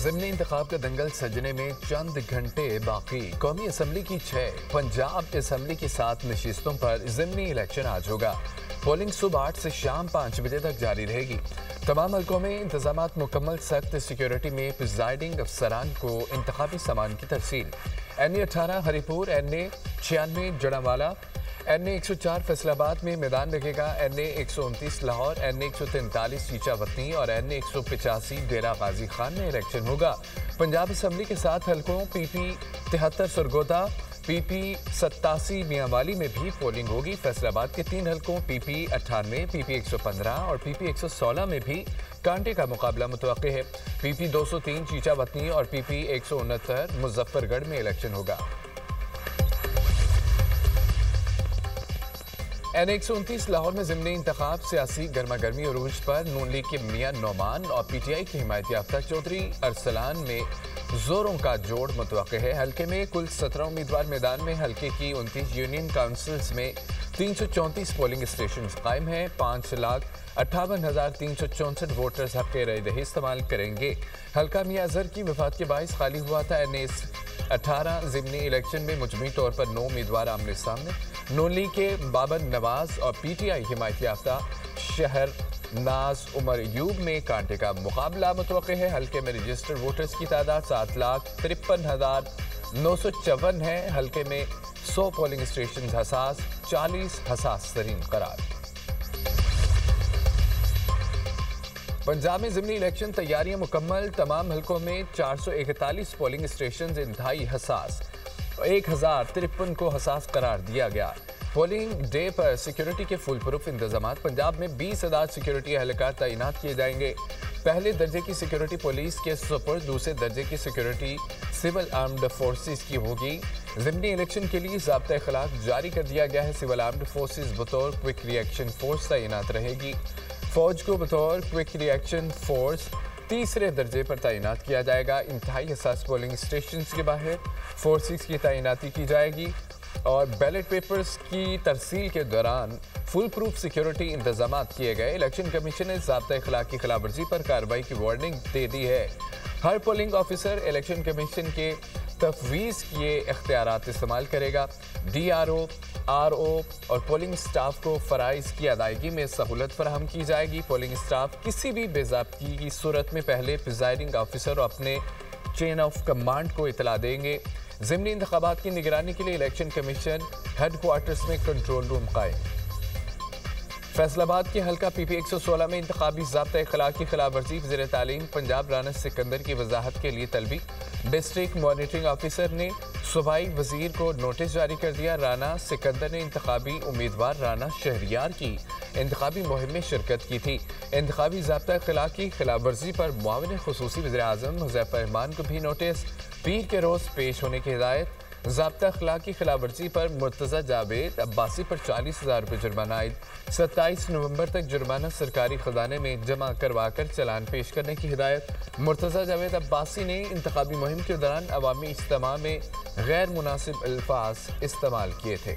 ज़िमनी इंतखाब का दंगल सजने में चंद घंटे बाकी। कौमी असम्बली की 6, पंजाब असम्बली की 7 नशिस्तों पर ज़िमनी इलेक्शन आज होगा। पोलिंग सुबह 8 से शाम 5 बजे तक जारी रहेगी। तमाम हल्कों में इंतजामात मुकम्मल। सख्त सिक्योरिटी में प्रिजाइडिंग अफसरान को इंतखाबी सामान की तरसील। NA 18 Haripur, NA 96 Jaranwala, NA 104 Faisalabad में मैदान लगेगा। NA 129 लाहौर, NA 143 चीचावतनी और NA 185 डेरा गाजी खान में इलेक्शन होगा। पंजाब असम्बली के 7 हल्कों PP 73 सरगोदा, PP 87 मियांवाली में भी पोलिंग होगी। फैसलाबाद के 3 हल्कों PP 98, PP 115 और PP 116 में भी कांटे का मुकाबला मुतवक्के है। PP 203 चीचावतनी और PP 169 मुजफ्फरगढ़ में इलेक्शन होगा। NA 129 लाहौर में ज़िमनी इंतखाब सियासी गर्मा गर्मी अरूज पर। नून लीग के मियां नोमान और PTI की हिमायत याफ्ता चौधरी अरसलान में जोरों का जोड़ मुतवक्के है। हल्के में कुल 17 उम्मीदवार मैदान में। हल्के की 29 यूनियन काउंसिल्स में 334 पोलिंग स्टेशन कायम हैं। 5,58,364 वोटर्स हक़ रई इस्तेमाल करेंगे। हल्का मियां अजहर की वफात के बाइस खाली हुआ था। NA 18 ज़िमनी इलेक्शन में मुजमी तौर पर 9 उम्मीदवार आमने सामने। नून लीग के बाबर नवाज और PTI हिमायत याफ्ता शहर नाज उमर यूब में कांटे का मुकाबला मुतवक्के है। हल्के में रजिस्टर्ड वोटर्स की तादाद 7,53,954 है। हल्के में 100 पोलिंग स्टेशन हसास, 40 हसास तरीन करार। पंजाब में ज़िमनी इलेक्शन तैयारियां मुकम्मल। तमाम हल्कों में 441 पोलिंग स्टेशन इंतहाई हसास, 1053 को हसास करार दिया गया। पोलिंग डे पर सिक्योरिटी के फुल प्रूफ इंतजाम। पंजाब में 20,000 सिक्योरिटी एहलकार तैनात किए जाएंगे। पहले दर्जे की सिक्योरिटी पुलिस के सुपुर्द, दूसरे दर्जे की सिक्योरिटी सिविल आर्म्ड फोर्सेस की होगी। ज़िमनी इलेक्शन के लिए ज़ाब्ता अखलाक जारी कर दिया गया है। सिविल आर्म्ड फोर्सेस बतौर क्विक रिएक्शन फोर्स तैनात रहेगी। फौज को बतौर क्विक रिएक्शन फोर्स तीसरे दर्जे पर तैनात किया जाएगा। इंतहाई हसास पोलिंग स्टेशन के बाहर फोर्सेस की तैनाती की जाएगी और बैलेट पेपर्स की तरसील के दौरान फुल प्रूफ सिक्योरिटी इंतजाम किए गए। इलेक्शन कमीशन ने ज़ाब्ता अखलाक की खिलाफवर्जी पर कार्रवाई की वार्निंग दे दी है। हर पोलिंग ऑफिसर इलेक्शन कमीशन के तफवीज़ किए इख्तियारात इस्तेमाल करेगा। DRO, RO और पोलिंग स्टाफ को फ़राइज़ की अदायगी में सहूलत फराहम की जाएगी। पोलिंग स्टाफ किसी भी बेज़ाब्तगी की सूरत में पहले प्रिजाइडिंग ऑफिसर और अपने चेन ऑफ कमांड को इतला देंगे। ज़िमनी इंतखाबात की निगरानी के लिए इलेक्शन कमीशन हेडक्वार्टर्स में कंट्रोल रूम कायम। फैसलाबाद के हल्का PP 116 में इंतखाबी ज़ाब्ता अखलाक की खिलाफवर्जी। वज़ीर तालीम पंजाब राना सिकंदर की वजाहत के लिए तलबी। डिस्ट्रिक्ट मॉनिटरिंग ऑफिसर ने सूबाई वजीर को नोटिस जारी कर दिया। राना सिकंदर ने इंतखाबी उम्मीदवार राना शहरियार की इंतखाबी मुहिम में शिरकत की थी। इंतखाबी ज़ाब्ता अखलाक की खिलाफवर्जी पर मुआविन खुसूसी वज़ीर आज़म हुज़ैफा रहमान को भी नोटिस। पीर के रोज़ पेश होने की हिदायत। ज़ाब्ता अखलाक की खिलाफवर्जी पर मुर्तज़ा जावेद अब्बासी पर 40,000 रुपये जुर्माना आयद। 27 नवंबर तक जुर्माना सरकारी खजाने में जमा करवा कर चलान पेश करने की हिदायत। मुर्तज़ा जावेद अब्बासी ने इंतखाबी मुहिम के दौरान अवामी इज्तिमा में गैर मुनासिब अल्फाज इस्तेमाल किए थे।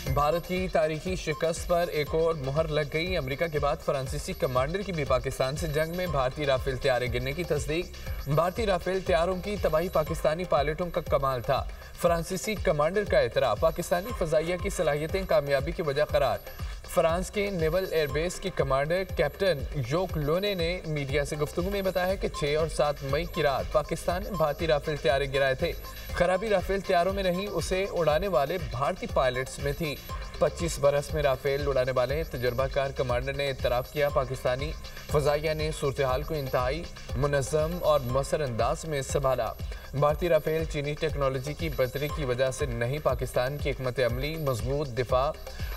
भारत की तारीखी शिकस्त पर एक और मुहर लग गई। अमेरिका के बाद फ्रांसीसी कमांडर की भी पाकिस्तान से जंग में भारतीय राफेल तैयारे गिरने की तस्दीक। भारतीय राफेल तैयारों की तबाही पाकिस्तानी पायलटों का कमाल था। फ्रांसीसी कमांडर का एतराफ़। पाकिस्तानी फ़ज़ाइया की सलाहियतें कामयाबी की वजह करार। फ्रांस के नेवल एयरबेस के कमांडर कैप्टन जोक लोने ने मीडिया से गुफ्तगू में बताया कि 6 और 7 मई की रात पाकिस्तान ने भारतीय राफेल तैयारे गिराए थे। खराबी राफेल तैयारों में नहीं, उसे उड़ाने वाले भारतीय पायलट्स में थी। 25 बरस में राफेल उड़ाने वाले तजुर्बाकार कमांडर ने इतराफ़ किया। पाकिस्तानी फ़ज़ाइया ने सूरत हाल को इंतहाई मुनज़्ज़म और मौसर अंदाज में संभाला। भारतीय राफेल चीनी टेक्नोलॉजी की बदरी की वजह से नहीं, पाकिस्तान की हिकमत अमली, मजबूत दिफा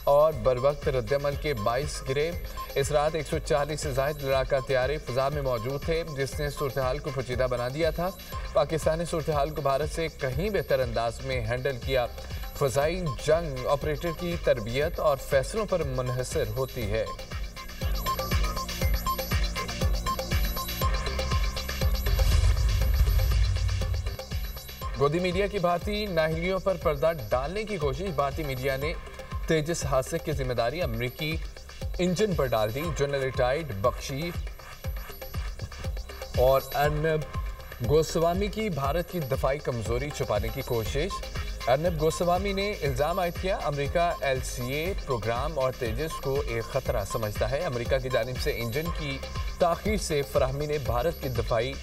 और बरवक्त रद्दमल के बाइस गिरे। इस रात 140 से ज़ायद लड़ाका तैयारे फ़ज़ा में मौजूद थे, जिसने सूरत हाल को पेचीदा बना दिया था। पाकिस्तान ने सूरत हाल को भारत से कहीं बेहतर अंदाज में हैंडल किया। फ़ज़ाई जंग ऑपरेटर की तरबियत और फैसलों पर मुनहसर होती है। गोदी मीडिया की भारतीय नाहलियों पर पर्दा डालने की कोशिश। भारतीय मीडिया ने तेजस हादसे की जिम्मेदारी अमरीकी इंजन पर डाल दी। जनरल रिटायर्ड बख्शी और अर्नब गोस्वामी की भारत की दफाई कमजोरी छुपाने की कोशिश। अर्नब गोस्वामी ने इल्जाम आयद किया, अमेरिका LCA प्रोग्राम और तेजस को एक खतरा समझता है। अमेरिका की जानिब से इंजन की ताखीर से फराहमी ने भारत की दफाई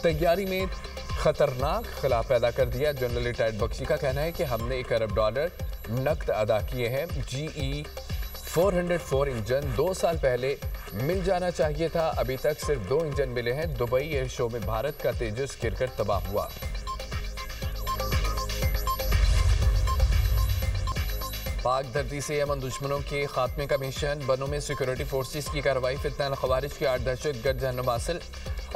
तैयारी में खतरनाक खला पैदा कर दिया। जनरल रिटायर्ड बख्शी का कहना है कि हमने $1 अरब नकद अदा किए हैं। GE 404 इंजन 2 साल पहले मिल जाना चाहिए था, अभी तक सिर्फ 2 इंजन मिले हैं। दुबई एयर शो में भारत का तेजस गिरकर तबाह हुआ। पाक धरती से यमन दुश्मनों के खात्मे का मिशन। बनों में सिक्योरिटी फोर्सेस की कार्रवाई। फितना खवारिज के 8 दहशतगर्द जहन्नुम हासिल।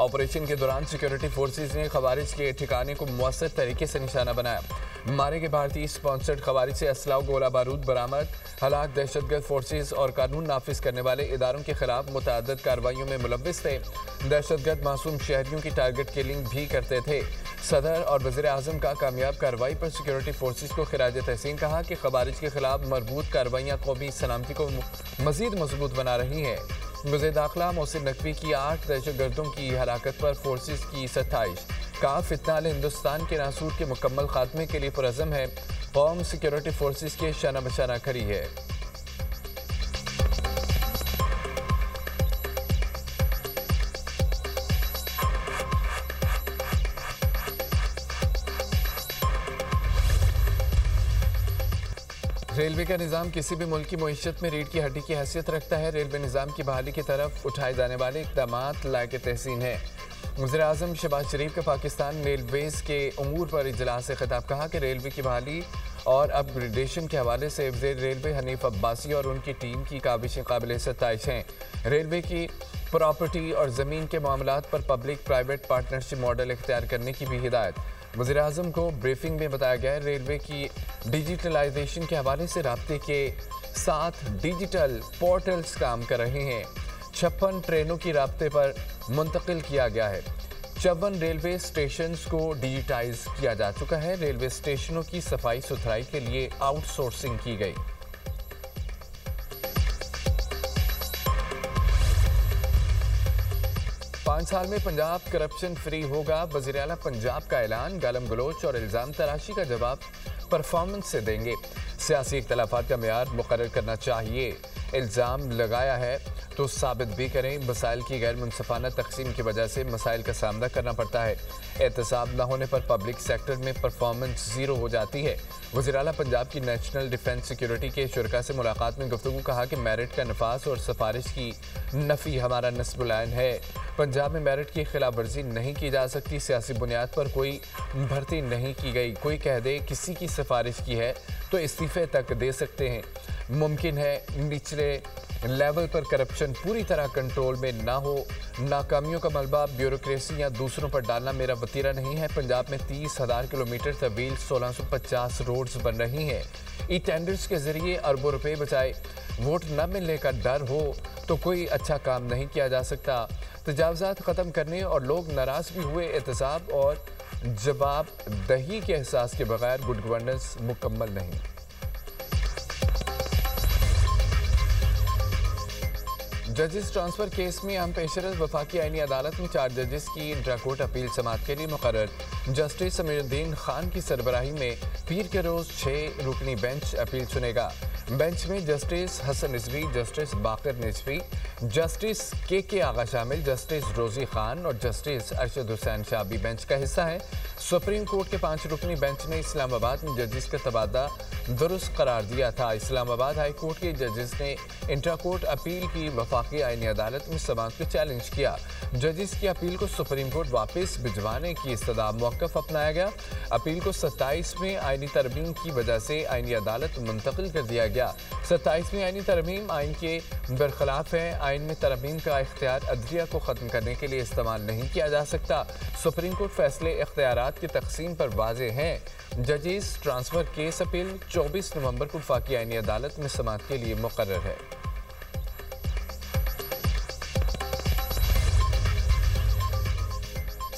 ऑपरेशन के दौरान सिक्योरिटी फोर्सेस ने खवारिज के ठिकाने को मुअस्सर तरीके से निशाना बनाया। मारे गए भारतीय स्पॉन्सर्ड खवारिज से असला गोला बारूद बरामद। हलाक दहशतगर्द फोर्सेस और कानून नाफिज करने वाले इदारों के खिलाफ मुतअद्दिद कार्रवाइयों में मुलव्विस थे। दहशतगर्द मासूम शहरियों की टारगेट किलिंग भी करते थे। सदर और वज़ीर आज़म का कामयाब कार्रवाई पर सिक्योरिटी फोर्सेस को खिराज तहसीन कहा कि खवारिज के खिलाफ मरबूत कार्रवाइयाँ कौमी सलामती को मजीद मजबूत बना रही हैं। वज़ीर दाखिला मोहसिन नकवी की 8 दहशतगर्दों की हलाकत पर फोर्सेस की 27 का फितना हिंदुस्तान के नासूर के मुकम्मल खात्मे के लिए पुरज़म है। कौम सिक्योरिटी फोर्सेस के शाना बशाना खड़ी है। रेलवे का निज़ाम किसी भी मुल्क की मईशत में रीढ़ की हड्डी की हैसियत रखता है। रेलवे निज़ाम की बहाली की तरफ उठाए जाने वाले इक़दाम लायक तहसीन है। वज़ीर आज़म शहबाज शरीफ का पाकिस्तान रेलवेज़ के अमूर पर इजलास से खिताब। कहा कि रेलवे की बहाली और अपग्रेडेशन के हवाले से वज़ीर रेलवे हनीफ अब्बासी और उनकी टीम की काबिशें काबिल सताइश हैं। रेलवे की प्रॉपर्टी और ज़मीन के मामलात पर पब्लिक प्राइवेट पार्टनरशिप मॉडल इख्तियार करने की भी हिदायत वज़ीर आज़म को ब्रीफिंग में बताया गया है। रेलवे की डिजिटलाइजेशन के हवाले से राब्ते के 7 डिजिटल पोर्टल्स काम कर रहे हैं। 56 ट्रेनों की राब्ते पर मुंतकिल किया गया है। 54 रेलवे स्टेशंस को डिजिटाइज किया जा चुका है। रेलवे स्टेशनों की सफाई सुथराई के लिए आउटसोर्सिंग की गई। पाँच साल में पंजाब करप्शन फ्री होगा। वज़ीर आला पंजाब का ऐलान। गालम गलोच और इल्ज़ाम तराशी का जवाब परफॉर्मेंस से देंगे। सियासी इख्तलाफात का मेयार मुकर्रर करना चाहिए। इल्ज़ाम लगाया है तो साबित भी करें। मसाइल की गैर मुनसफाना तकसीम की वजह से मसाइल का सामना करना पड़ता है। एहतसाब न होने पर पब्लिक सेक्टर में परफॉर्मेंस ज़ीरो हो जाती है। वज़ीर आला पंजाब की नेशनल डिफेंस सिक्योरिटी के शुरका से मुलाकात में गुफ्तगू। कहा कि मेरिट का नफास और सिफारिश की नफ़ी हमारा नस्बुल ऐन है। पंजाब में मेरिट की खिलाफ वर्जी नहीं की जा सकती। सियासी बुनियाद पर कोई भर्ती नहीं की गई। कोई कह दे किसी की सिफारिश की है तो इस्तीफ़े तक दे सकते हैं। मुमकिन है निचले लेवल पर करप्शन पूरी तरह कंट्रोल में ना हो। नाकामियों का मलबा ब्यूरोक्रेसी या दूसरों पर डालना मेरा वतीरा नहीं है। पंजाब में 30,000 किलोमीटर तवील 1650 रोड्स बन रही हैं। ई टेंडर्स के जरिए अरबों रुपए बचाए। वोट न मिलने का डर हो तो कोई अच्छा काम नहीं किया जा सकता। तजावज़ात ख़त्म करने और लोग नाराज़ भी हुए। एहतसाब और जवाब दही के एहसास के बगैर गुड गवर्नेंस मुकम्मल नहीं। जजेस ट्रांसफर केस में अहम पेशरफ वफाकी आईनी अदालत में 4 जजेस की इंट्राकोर्ट अपील समाअत के लिए मुकर्रर। जस्टिस समीरुद्दीन खान की सरबराही में पीर के रोज़ 6 रुकनी बेंच अपील सुनेगा। बेंच में जस्टिस हसन रिजवी, जस्टिस बाकर निजवी, जस्टिस के आगा शामिल, जस्टिस रोजी खान और जस्टिस अरशद हुसैन शाह भी बेंच का हिस्सा है। सुप्रीम कोर्ट के 5 रुकनी बेंच ने इस्लामाबाद में जजेस का तबादला दुरुस्त करार दिया था। इस्लामाबाद हाई कोर्ट के जजेस ने इंट्राकोर्ट अपील की वफाकी आईनी अदालत में समाअत को चैलेंज किया। जजेस की अपील को सुप्रीम कोर्ट वापस भिजवाने की इस्तदा मौक़िफ़ अपनाया गया। अपील को 27वें आईनी तरमीम की वजह से आईनी अदालत मुंतकिल कर दिया गया। 27वीं आईनी तरमीम आइन के बरखिलाफ है। आइन में तरमीम का इख्तियार अदलिया को ख़त्म करने के लिए इस्तेमाल नहीं किया जा सकता। सुप्रीम कोर्ट फैसले इख्तियारात की तकसीम पर वाज़े हैं। जजेस ट्रांसफ़र केस अपील 24 नवंबर को वफाकी आईनी अदालत में समाअत के लिए मुकर्रर है।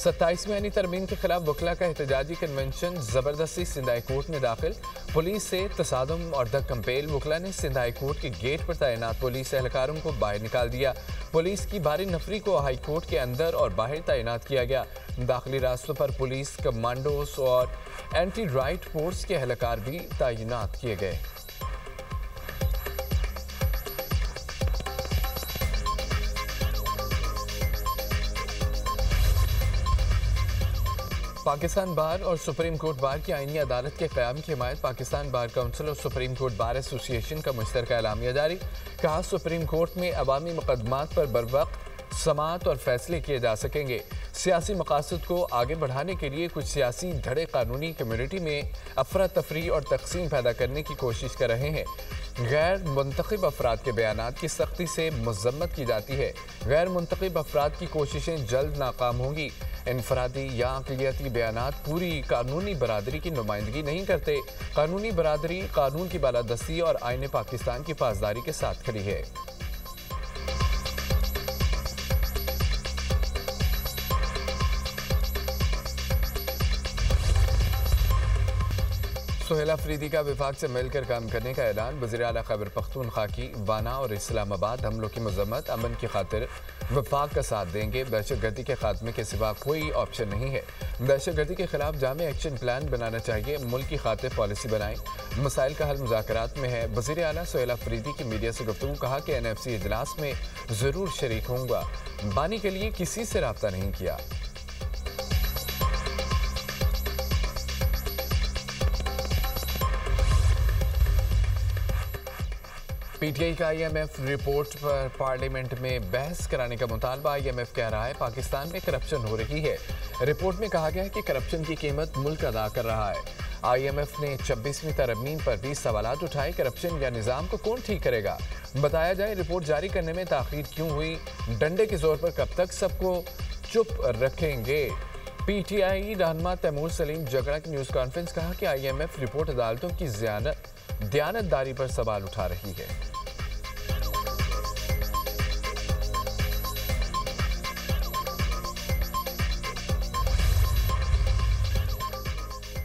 27वीं आईनी तरमीम के खिलाफ वकला का एहतजाजी कन्वेंशन जबरदस्ती सिंध हाई कोर्ट में दाखिल। पुलिस से तसादुम और धक्कमपेल। वकला ने सिंध हाई कोर्ट के गेट पर तैनात पुलिस एहलकारों को बाहर निकाल दिया। पुलिस की भारी नफरी को हाई कोर्ट के अंदर और बाहर तैनात किया गया। दाखिली रास्तों पर पुलिस कमांडोस और एंटी राइट फोर्स के एहलकार भी तैनात किए गए। पाकिस्तान बार और सुप्रीम कोर्ट बार की आईनी अदालत के क़याम की हिमायत। पाकिस्तान बार काउंसिल और सुप्रीम कोर्ट बार एसोसिएशन का मुश्तरका एलामिया जारी। कहा, सुप्रीम कोर्ट में अवामी मुकदमात पर बरवक्त समाअत और फैसले किए जा सकेंगे। सियासी मकासद को आगे बढ़ाने के लिए कुछ सियासी धड़े कानूनी कम्युनिटी में अफरा तफरी और तकसीम पैदा करने की कोशिश कर रहे हैं। गैर मुंतखब अफराद के बयानात की सख्ती से मजम्मत की जाती है। गैर मुंतखब अफराद की कोशिशें जल्द नाकाम होंगी। इनफरादी या अक़लियती बयानात पूरी कानूनी बरादरी की नुमाइंदगी नहीं करते। कानूनी बरादरी कानून की बालादस्ती और आईने पाकिस्तान की पासदारी के साथ खड़ी है। सोहेला अफरीदी का विभाग से मिलकर काम करने का ऐलान। वज़ीर आला खैबर पख्तूनख्वा की वाना और इस्लामाबाद हमलों की मजम्मत। अमन की खातिर विभाग का साथ देंगे। दहशतगर्दी के खात्मे के सिवा कोई ऑप्शन नहीं है। दहशतगर्दी के खिलाफ जामे एक्शन प्लान बनाना चाहिए। मुल्क की खातिर पॉलिसी बनाएं। मसाइल का हल मुज़ाकरात में है। वज़ीर आला सोहेला अफरीदी की मीडिया से गुफ्तगू। कहा कि NFC इजलास में ज़रूर शरीक होऊंगा। बानी के लिए किसी से रब्ता नहीं किया। PTI का IMF रिपोर्ट पर पार्लियामेंट में बहस कराने का मुतालबा। IMF कह रहा है पाकिस्तान में करप्शन हो रही है। रिपोर्ट में कहा गया है कि करप्शन की कीमत मुल्क अदा कर रहा है। IMF ने 26वीं तरमीम पर भी सवालात उठाए। करप्शन या निज़ाम को कौन ठीक करेगा? बताया जाए रिपोर्ट जारी करने में ताख़ीर क्यों हुई? डंडे के जोर पर कब तक सबको चुप रखेंगे? PTI रहनुमा तैमूर सलीम जगड़ा की न्यूज़ कॉन्फ्रेंस। कहा कि IMF रिपोर्ट अदालतों की दयानतदारी पर सवाल उठा रही है।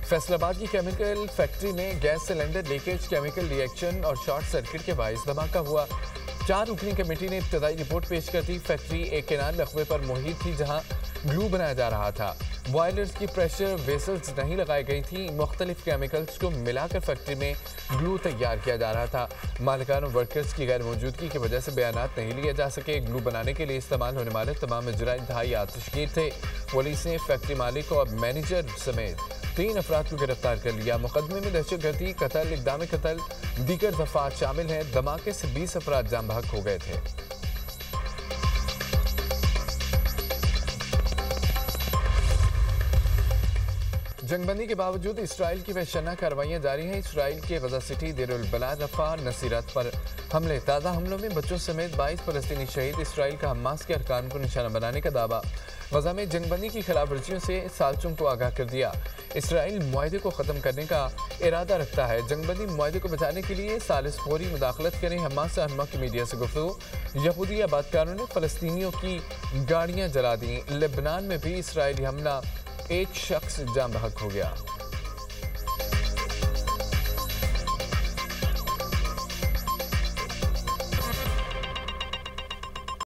फैसलाबाद की केमिकल फैक्ट्री में gas cylinder leakage, chemical reaction और शॉर्ट सर्किट के बाइस धमाका हुआ। 4 रुकनी कमेटी ने इब्तदाई रिपोर्ट पेश कर दी। फैक्ट्री एक किनार रकबे पर मुहित थी जहां ग्लू बनाया जा रहा था। बॉयलर्स की प्रेशर वेसल्स नहीं लगाई गई थी। मुख्तलिफ केमिकल्स को मिलाकर फैक्ट्री में ग्लू तैयार किया जा रहा था। मालिकान और वर्कर्स की गैर मौजूदगी की वजह से बयानात नहीं लिए जा सके। ग्लू बनाने के लिए इस्तेमाल होने वाले तमाम इजरा इंतहाई आतिशगीर थे। पुलिस ने फैक्ट्री मालिक और मैनेजर समेत 3 अफराद को गिरफ्तार कर लिया। मुकदमे में दहशतगर्दी, कत्ल, इक़दाम कत्ल, दीगर दफात शामिल हैं। धमाके से 20 अफराद जाम बहक हो गए थे। जंगबंदी के बावजूद इसराइल की वहशना कार्रवाइयाँ जारी हैं। इसराइल के गजा सिटी, देर अल बलाद, रफा, नसीरत पर हमले। ताज़ा हमलों में बच्चों समेत 22 फलस्तीनी शहीद। इसराइल का हमास के अरकान को निशाना बनाने का दावा। गजा में जंगबंदी की खिलाफ वर्जियों से सालचों को आगाह कर दिया। इसराइल मुआहदे को ख़त्म करने का इरादा रखता है। जंगबंदी मुआहदे को बचाने के लिए सालिस फौरी मुदाखलत करें। हमास रहनुमा की मीडिया से गुफ्तगू। यहूदी आबादकारों ने फ़लस्तीनियों की गाड़ियाँ जला दी। लेबनान में भी इसराइली हमला, एक शख्स जाम बहक हो गया।